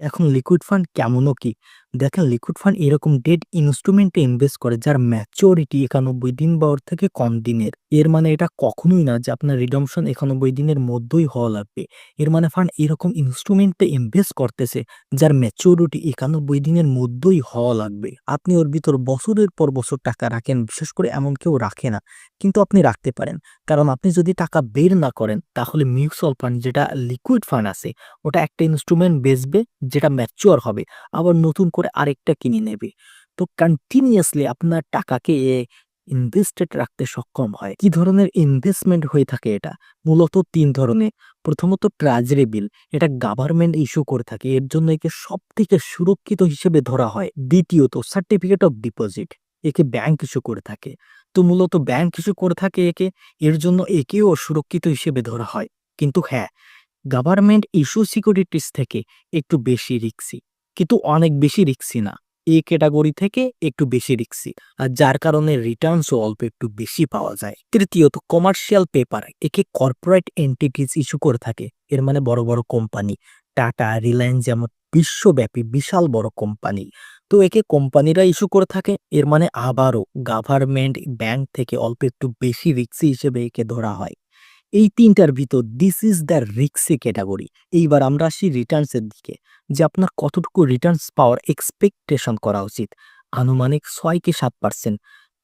এখন liquid fund কেমনও কি? দেখেন লিকুইড ফান্ড এরকম ডেট ইনস্ট্রুমেন্টে ইনভেস্ট করে যার ম্যাচুরিটি ৯১ দিন বা ওর থেকে কম দিনের। এর মানে এটা কখনোই না যে আপনার রিডম্পশন ৯১ দিনের মধ্যেই হওয়া লাগবে। এর মানে ফান্ড এরকম ইনস্ট্রুমেন্টে ইনভেস্ট করতেছে যার ম্যাচুরিটি ৯১ দিনের মধ্যেই হওয়া লাগবে। আপনি ওর ভিতর বছরের পর বছর টাকা রাখেন, বিশেষ করে এমন কেউ রাখে না। কিন্তু আপনি রাখতে পারেন। কারণ আপনি যদি টাকা বের না করেন তাহলে মিউচুয়াল ফান্ড যেটা লিকুইড ফান্ড আছে ওটা একটা ইন্সট্রুমেন্ট বেচবে যেটা ম্যাচিউর হবে। আবার নতুন করে আরেকটা কিনে নেবে। তো কন্টিনিউয়াসলি আপনার টাকাকে ইনভেস্টেড রাখতে সক্ষম হয়। কি ধরনের ইনভেস্টমেন্ট হয়ে থাকে এটা? মূলত ৩ ধরনের। প্রথমত ট্রেজারি বিল। এটা গভর্নমেন্ট ইস্যু করে থাকে। এর জন্য একে সবথেকে সুরক্ষিত হিসেবে ধরা হয়। দ্বিতীয়ত সার্টিফিকেট অফ ডিপোজিট। একে ব্যাংক ইস্যু করে থাকে। তো মূলত ব্যাংক ইস্যু করে থাকে একে। এর জন্য একেও সুরক্ষিত হিসেবে ধরা হয়। কিন্তু হ্যাঁ, গভর্নমেন্ট ইস্যু সিকিউরিটিজ থেকে একটু বেশি রিস্কি, কিন্তু অনেক বেশি রিস্কি না। এই ক্যাটাগরি থেকে একটু বেশি রিস্কি, আর যার কারণে রিটার্নসও অল্প একটু বেশি পাওয়া যায়। তৃতীয়ত কমার্শিয়াল পেপার। একে কর্পোরেট এন্টিটিস ইস্যু করে থাকে। এর মানে বড় বড় কোম্পানি, টাটা, রিলায়েন্স যেমন বিশ্বব্যাপী বিশাল বড় কোম্পানি। তো একে কোম্পানিরা ইস্যু করে থাকে। এর মানে আবারও গভর্নমেন্ট ব্যাংক থেকে অল্প একটু বেশি রিস্কি হিসেবে একে ধরা হয়। এই ৩ টার ভিতর this is the risky category. এইবার আমরা আসি রিটার্নস এর দিকে, যে আপনার কতটুকু রিটার্নস পাওয়ার এক্সপেকটেশন করা উচিত। আনুমানিক ৬ কি ৭%।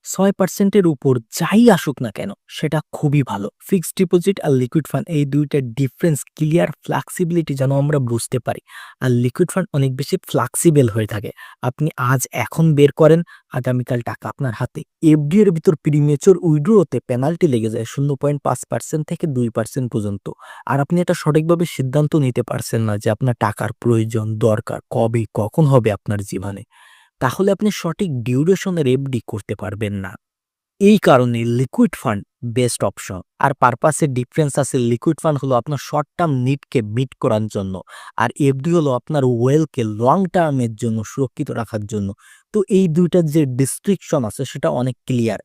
৬% এর উপর যাই আসুক না কেন সেটা খুবই ভালো। ফিক্সড ডিপোজিট আর লিকুইড ফান্ড এই ২ টার ডিফারেন্স ক্লিয়ার ফ্লেক্সিবিলিটি যেন আমরা বুঝতে পারি। আর লিকুইড ফান্ড অনেক বেশি ফ্লেক্সিবল হয়ে থাকে। আপনি আজ এখন বের করেন, আগামীকাল টাকা আপনার হাতে। এফডি এর ভিতর প্রিমেচুর উইথড্রতে পেনাল্টি লেগে যায় ০.৫% থেকে ২% পর্যন্ত। আর আপনি এটা সঠিকভাবে সিদ্ধান্ত নিতে পারছেন না যে আপনার টাকার প্রয়োজন, দরকার কবে, কখন হবে আপনার জীবনে। তাহলে আপনি সঠিক ডিউরেশনের এফডি করতে পারবেন না। এই কারণে লিকুইড ফান্ড বেস্ট অপশন। আর পারপাসের ডিফারেন্স আছে, লিকুইড ফান্ড হলো আপনার শর্ট টার্ম নিডকে মিট করার জন্য, আর এফডি হলো আপনার ওয়েলকে লং টার্মের জন্য সুরক্ষিত রাখার জন্য। তো এই ২টার যে ডিসট্রিকশন আছে সেটা অনেক ক্লিয়ার।